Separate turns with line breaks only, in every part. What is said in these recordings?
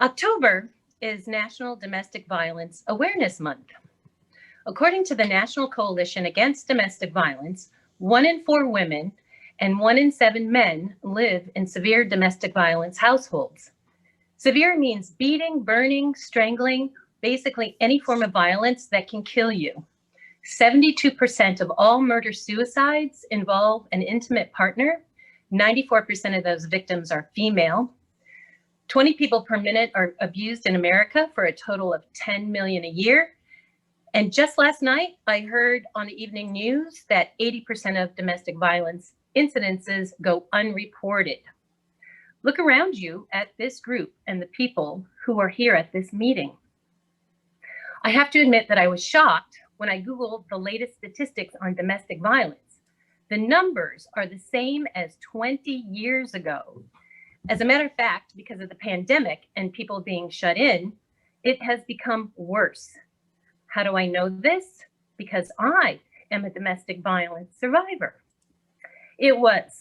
October is National Domestic Violence Awareness Month. According to the National Coalition Against Domestic Violence, 1 in 4 women and 1 in 7 men live in severe domestic violence households. Severe means beating, burning, strangling, basically any form of violence that can kill you. 72% of all murder suicides involve an intimate partner. 94% of those victims are female. 20 people per minute are abused in America for a total of 10 million a year. And just last night, I heard on the evening news that 80% of domestic violence incidences go unreported. Look around you at this group and the people who are here at this meeting. I have to admit that I was shocked when I Googled the latest statistics on domestic violence. The numbers are the same as 20 years ago. As a matter of fact, because of the pandemic and people being shut in, it has become worse. How do I know this? Because I am a domestic violence survivor. It was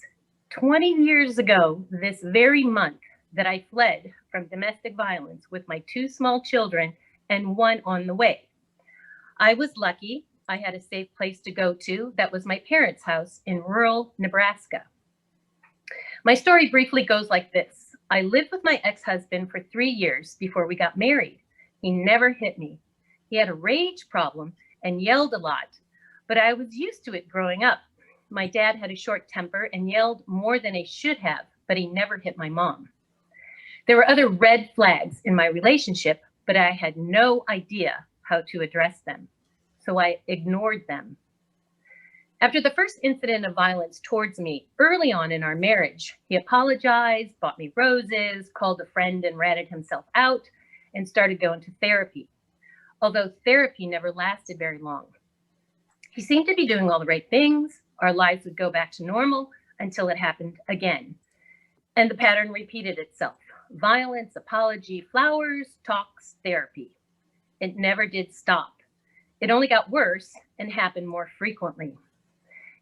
20 years ago this very month that I fled from domestic violence with my 2 small children and 1 on the way. I was lucky. I had a safe place to go to. That was my parents' house in rural Nebraska. My story briefly goes like this. I lived with my ex-husband for 3 years before we got married. He never hit me. He had a rage problem and yelled a lot, but I was used to it growing up. My dad had a short temper and yelled more than he should have, but he never hit my mom. There were other red flags in my relationship, but I had no idea how to address them, so I ignored them. After the first incident of violence towards me early on in our marriage, he apologized, bought me roses, called a friend and ratted himself out, and started going to therapy. Although therapy never lasted very long. He seemed to be doing all the right things. Our lives would go back to normal until it happened again. And the pattern repeated itself. Violence, apology, flowers, talks, therapy. It never did stop. It only got worse and happened more frequently.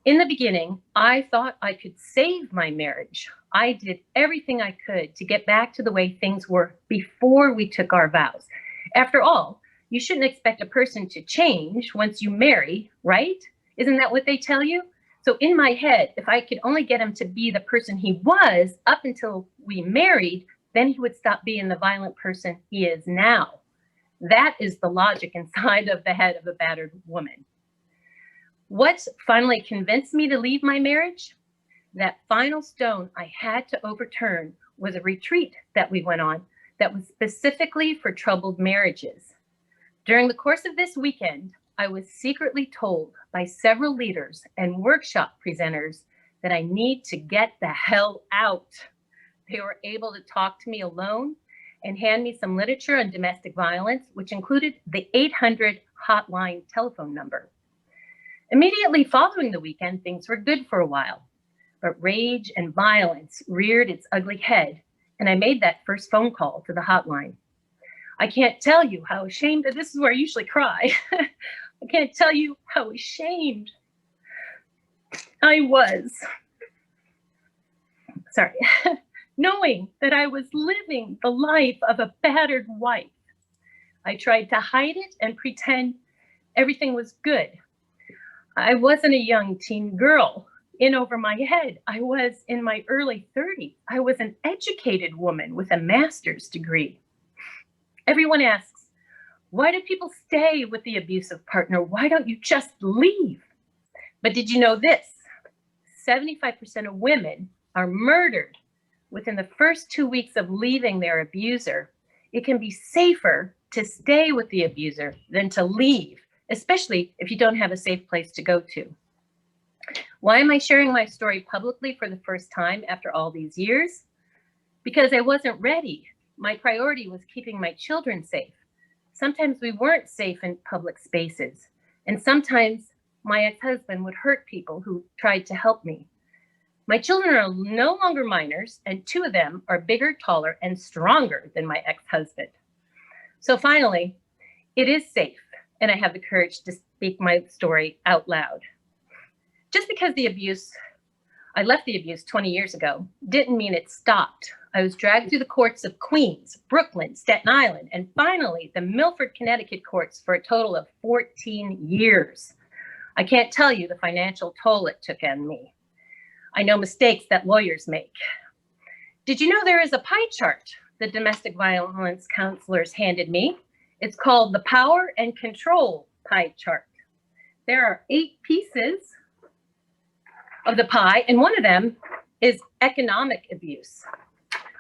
In the beginning, I thought I could save my marriage. I did everything I could to get back to the way things were before we took our vows. After all, you shouldn't expect a person to change once you marry, right? Isn't that what they tell you? So in my head, if I could only get him to be the person he was up until we married, then he would stop being the violent person he is now. That is the logic inside of the head of a battered woman. What finally convinced me to leave my marriage? That final stone I had to overturn was a retreat that we went on that was specifically for troubled marriages. During the course of this weekend, I was secretly told by several leaders and workshop presenters that I need to get the hell out. They were able to talk to me alone and hand me some literature on domestic violence, which included the 800 hotline telephone number. Immediately following the weekend, things were good for a while, but rage and violence reared its ugly head, and I made that first phone call to the hotline. I can't tell you how ashamed, this is where I usually cry. I can't tell you how ashamed I was. Sorry. Knowing that I was living the life of a battered wife. I tried to hide it and pretend everything was good. I wasn't a young teen girl in over my head. I was in my early 30s. I was an educated woman with a master's degree. Everyone asks, why do people stay with the abusive partner? Why don't you just leave? But did you know this? 75% of women are murdered within the first 2 weeks of leaving their abuser. It can be safer to stay with the abuser than to leave, especially if you don't have a safe place to go to. Why am I sharing my story publicly for the first time after all these years? Because I wasn't ready. My priority was keeping my children safe. Sometimes we weren't safe in public spaces, and sometimes my ex-husband would hurt people who tried to help me. My children are no longer minors, and 2 of them are bigger, taller, and stronger than my ex-husband. So finally, it is safe, and I have the courage to speak my story out loud. Just because I left the abuse 20 years ago, didn't mean it stopped. I was dragged through the courts of Queens, Brooklyn, Staten Island, and finally the Milford, Connecticut courts for a total of 14 years. I can't tell you the financial toll it took on me. I know mistakes that lawyers make. Did you know there is a pie chart the domestic violence counselors handed me? It's called the Power and Control Pie Chart. There are 8 pieces of the pie, and one of them is economic abuse.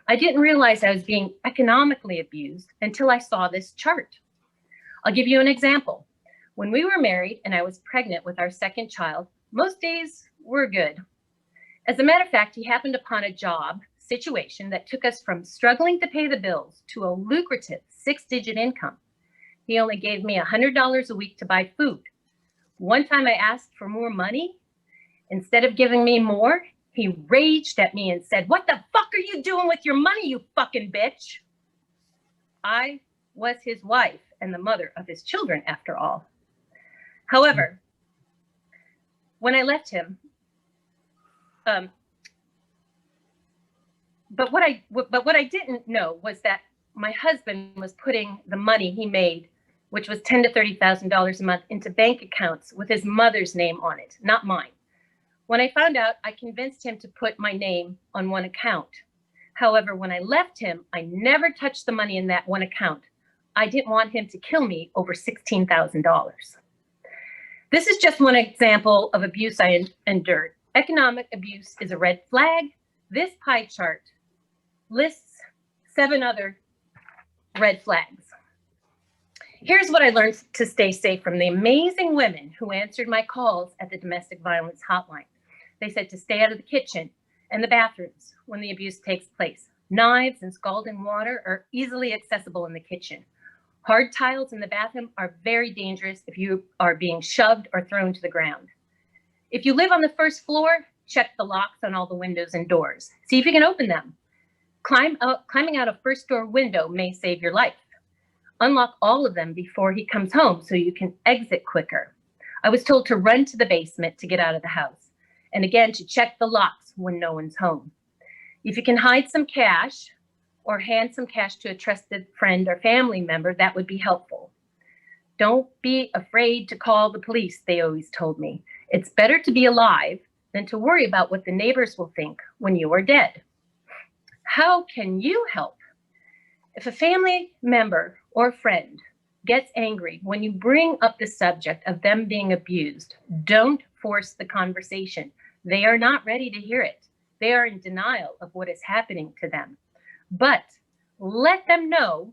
I didn't realize I was being economically abused until I saw this chart. I'll give you an example. When we were married and I was pregnant with our second child, most days were good. As a matter of fact, he happened upon a job situation that took us from struggling to pay the bills to a lucrative 6-digit income. He only gave me $100 a week to buy food. One time I asked for more money. Instead of giving me more, he raged at me and said, "What the fuck are you doing with your money, you fucking bitch?" I was his wife and the mother of his children, after all. However, when I left him, but what I didn't know was that my husband was putting the money he made, which was $10,000 to $30,000 a month, into bank accounts with his mother's name on it, not mine. When I found out, I convinced him to put my name on one account. However, when I left him, I never touched the money in that one account. I didn't want him to kill me over $16,000. This is just one example of abuse I endured. Economic abuse is a red flag. This pie chart lists 7 other red flags. Here's what I learned to stay safe from the amazing women who answered my calls at the domestic violence hotline. They said to stay out of the kitchen and the bathrooms when the abuse takes place. Knives and scalding water are easily accessible in the kitchen. Hard tiles in the bathroom are very dangerous if you are being shoved or thrown to the ground. If you live on the 1st floor, check the locks on all the windows and doors. See if you can open them. Climbing out a 1st floor window may save your life. Unlock all of them before he comes home so you can exit quicker. I was told to run to the basement to get out of the house, and again to check the locks when no one's home. If you can hide some cash or hand some cash to a trusted friend or family member, that would be helpful. Don't be afraid to call the police, they always told me. It's better to be alive than to worry about what the neighbors will think when you are dead. How can you help? If a family member or friend gets angry when you bring up the subject of them being abused, don't force the conversation. They are not ready to hear it. They are in denial of what is happening to them. But let them know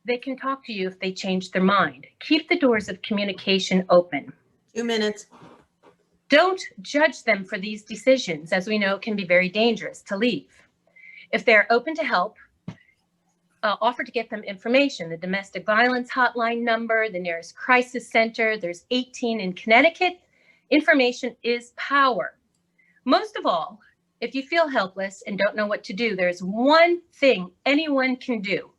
they can talk to you if they change their mind. Keep the doors of communication open.
2 minutes.
Don't judge them for these decisions, as we know can be very dangerous to leave. If they're open to help, offer to get them information, the domestic violence hotline number, the nearest crisis center. There's 18 in Connecticut. Information is power. Most of all, if you feel helpless and don't know what to do, there's one thing anyone can do.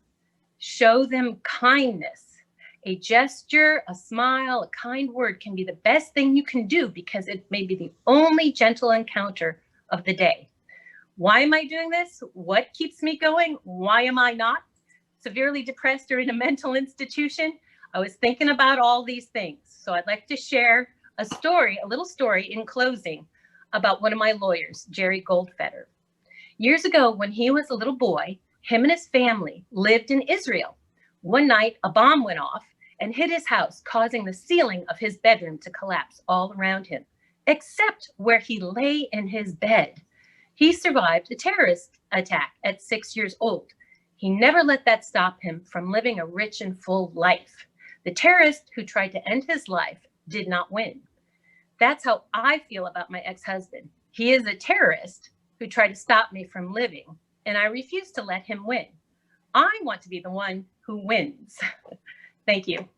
Show them kindness. A gesture, a smile, a kind word can be the best thing you can do because it may be the only gentle encounter of the day. Why am I doing this? What keeps me going? Why am I not severely depressed or in a mental institution? I was thinking about all these things. So I'd like to share a little story in closing about one of my lawyers, Jerry Goldfeder. Years ago, when he was a little boy, him and his family lived in Israel. One night, a bomb went off and hit his house, causing the ceiling of his bedroom to collapse all around him, except where he lay in his bed. He survived a terrorist attack at 6 years old. He never let that stop him from living a rich and full life. The terrorist who tried to end his life did not win. That's how I feel about my ex-husband. He is a terrorist who tried to stop me from living, and I refuse to let him win. I want to be the one who wins. Thank you.